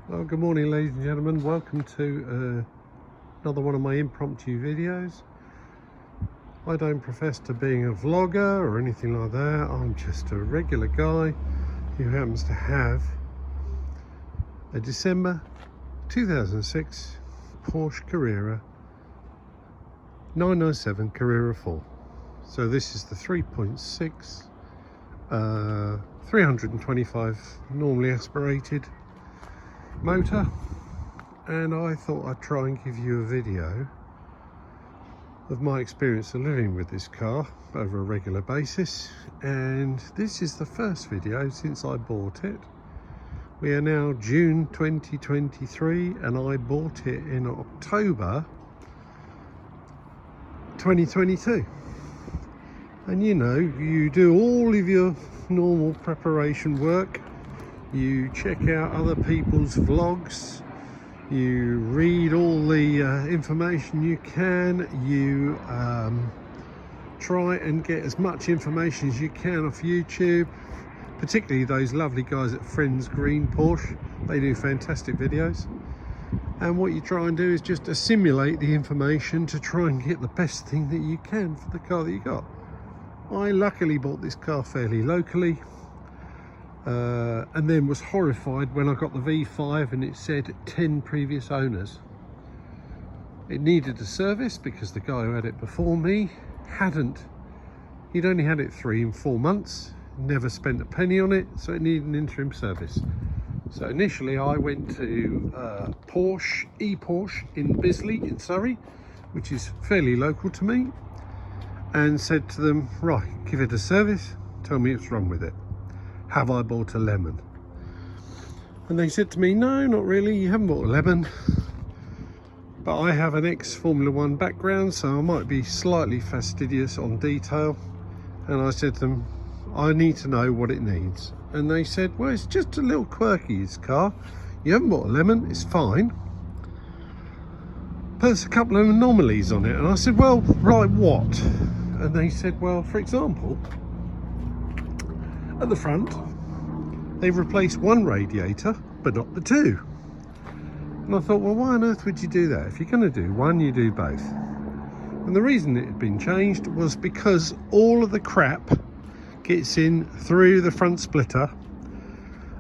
Well, good morning, ladies and gentlemen. Welcome to another one of my impromptu videos. I don't profess to being a vlogger or anything like that. I'm just a regular guy who happens to have a December 2006 Porsche Carrera 997 Carrera 4. So this is the 3.6 325 normally aspirated motor, and I thought I'd try and give you a video of my experience of living with this car over a regular basis. And this is the first video since I bought it. We are now June 2023 and I bought it in October 2022. And you know, you do all of your normal preparation work. You check out other people's vlogs, you read all the information you can, you try and get as much information as you can off YouTube, particularly those lovely guys at Friends Green Porsche. They do fantastic videos, and what you try and do is just assimilate the information to try and get the best thing that you can for the car that you got. I luckily bought this car fairly locally. And then was horrified when I got the V5 and it said 10 previous owners. It needed a service because the guy who had it before me he'd only had it 3 and 4 months, never spent a penny on it, so it needed an interim service. So initially I went to Porsche in Bisley in Surrey, which is fairly local to me, and said to them, right, give it a service, tell me what's wrong with it. Have I bought a lemon? And they said to me, no, not really, you haven't bought a lemon, but I have an ex-Formula 1 background, so I might be slightly fastidious on detail. And I said to them, I need to know what it needs. And they said, well, it's just a little quirky, this car. You haven't bought a lemon, it's fine, but there's a couple of anomalies on it. And I said, well, right, what? And they said, well, for example, at the front, they've replaced one radiator, but not the two. And I thought, well, why on earth would you do that? If you're going to do one, you do both. And the reason it had been changed was because all of the crap gets in through the front splitter,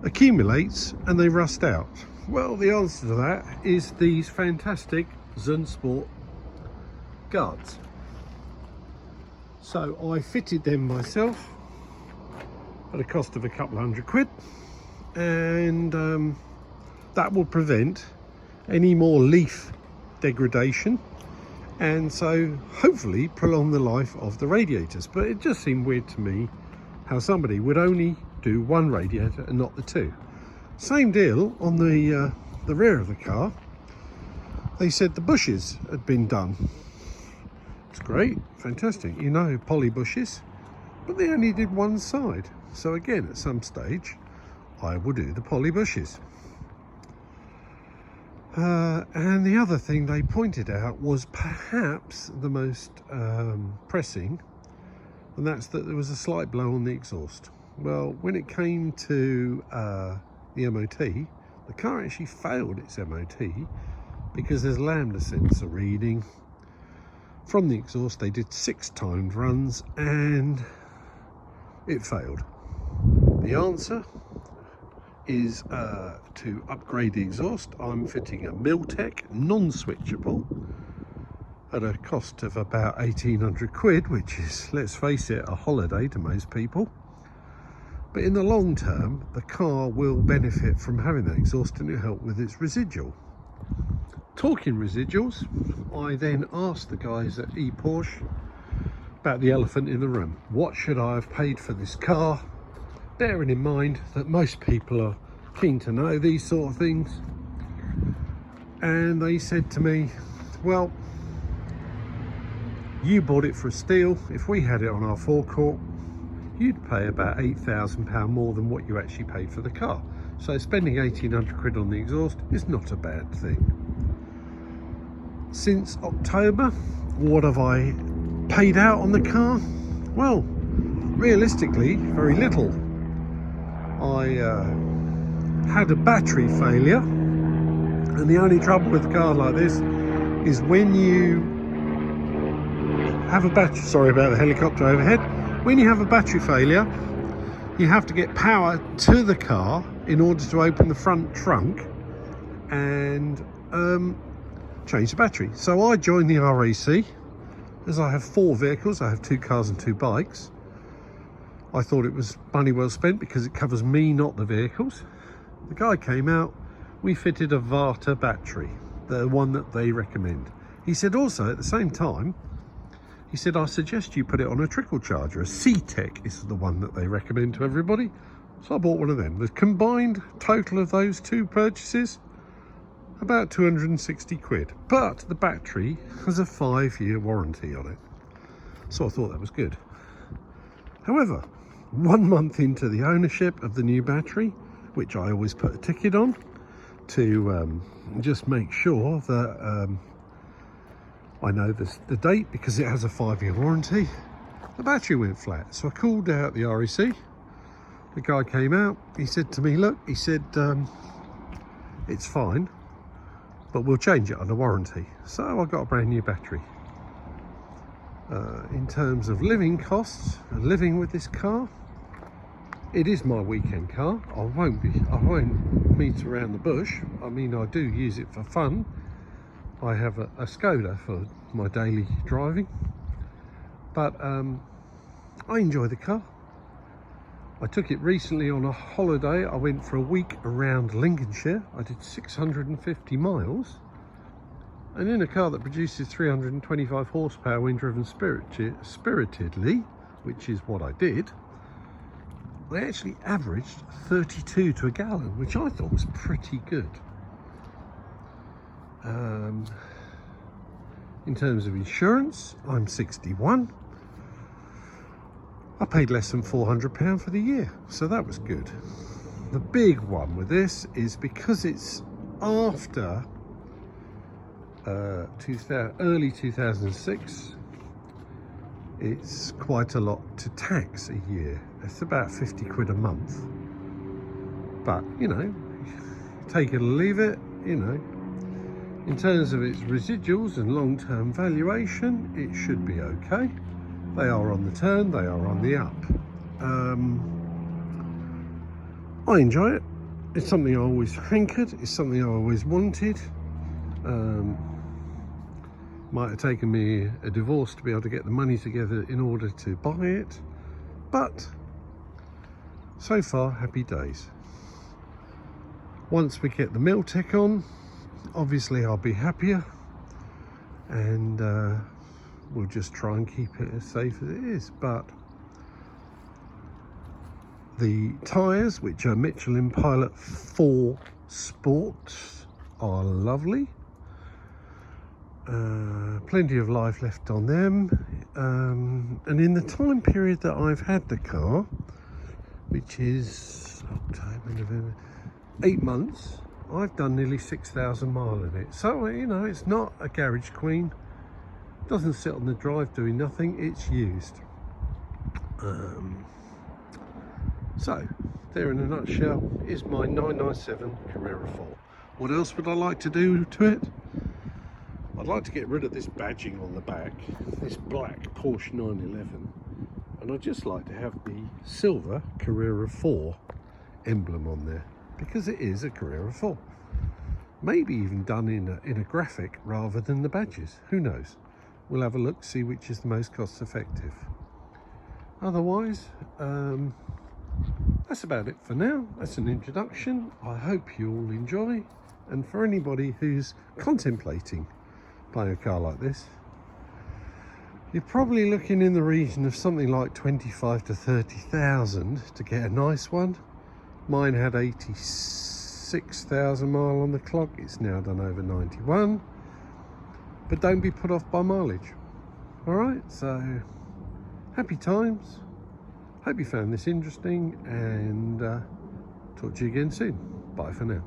accumulates, and they rust out. Well, the answer to that is these fantastic Sport guards. So I fitted them myself at a cost of a couple of £100, and that will prevent any more leaf degradation, and so hopefully prolong the life of the radiators. But it just seemed weird to me how somebody would only do one radiator and not the two. Same deal on the rear of the car. They said the bushes had been done. It's great, fantastic, you know, poly bushes, but they only did one side. So again, at some stage, I will do the poly bushes. And the other thing they pointed out was perhaps the most pressing, and that's that there was a slight blow on the exhaust. Well, when it came to the MOT, the car actually failed its MOT because there's lambda sensor reading from the exhaust. They did 6 timed runs and it failed. The answer is to upgrade the exhaust. I'm fitting a Miltech non-switchable at a cost of about £1,800, which is, let's face it, a holiday to most people. But in the long term, the car will benefit from having that exhaust, and it'll help with its residual. Talking residuals, I then asked the guys at Porsche about the elephant in the room. What should I have paid for this car? Bearing in mind that most people are keen to know these sort of things. And they said to me, well, you bought it for a steal. If we had it on our forecourt, you'd pay about £8,000 more than what you actually paid for the car. So spending £1,800 on the exhaust is not a bad thing. Since October, what have I paid out on the car? Well, realistically, very little. I had a battery failure And the only trouble with a car like this is when you have a battery, sorry about the helicopter overhead, when you have a battery failure, you have to get power to the car in order to open the front trunk and change the battery. So I joined the RAC, as I have 4 vehicles. I have 2 cars and 2 bikes. I thought it was money well spent because it covers me, not the vehicles. The guy came out, we fitted a Varta battery, the one that they recommend. He said also at the same time, he said, I suggest you put it on a trickle charger. A C-Tech is the one that they recommend to everybody. So I bought one of them. The combined total of those 2 purchases, about 260 quid. But the battery has a 5-year warranty on it. So I thought that was good. However, 1 month into the ownership of the new battery, which I always put a ticket on to just make sure that I know the date, because it has a 5-year warranty, the battery went flat. So I called out the RAC. The guy came out, he said to me, look, he said, it's fine, but we'll change it under warranty. So I got a brand new battery. In terms of living costs and living with this car, it is my weekend car. I won't meet around the bush. I mean, I do use it for fun. I have a Skoda for my daily driving, but I enjoy the car. I took it recently on a holiday. I went for a week around Lincolnshire. I did 650 miles, and in a car that produces 325 horsepower when driven spiritedly, which is what I did, I actually averaged 32 to a gallon, which I thought was pretty good. In terms of insurance, I'm 61. I paid less than £400 for the year, so that was good. The big one with this is because it's after early 2006, it's quite a lot to tax a year. It's about 50 quid a month. But, you know, take it or leave it, you know. In terms of its residuals and long-term valuation, it should be okay. They are on the turn, they are on the up. I enjoy it. It's something I always hankered, it's something I always wanted. Might have taken me a divorce to be able to get the money together in order to buy it, but so far, happy days. Once we get the Miltech on, obviously I'll be happier, and we'll just try and keep it as safe as it is. But the tyres, which are Michelin Pilot 4 Sports, are lovely. Plenty of life left on them, and in the time period that I've had the car, which is October, November, 8 months, I've done nearly 6,000 miles in it. So, you know, it's not a garage queen. It doesn't sit on the drive doing nothing, it's used. So, there in a nutshell is my 997 Carrera 4. What else would I like to do to it? I'd like to get rid of this badging on the back, this black Porsche 911, and I'd just like to have the silver Carrera 4 emblem on there, because it is a Carrera 4. Maybe even done in a graphic rather than the badges, who knows? We'll have a look, see which is the most cost effective. Otherwise, that's about it for now. That's an introduction. I hope you all enjoy, and for anybody who's contemplating buying a car like this, you're probably looking in the region of something like 25 to 30,000 to get a nice one. Mine had 86,000 miles on the clock. It's now done over 91. But don't be put off by mileage. All right, so happy times. Hope you found this interesting, and talk to you again soon. Bye for now.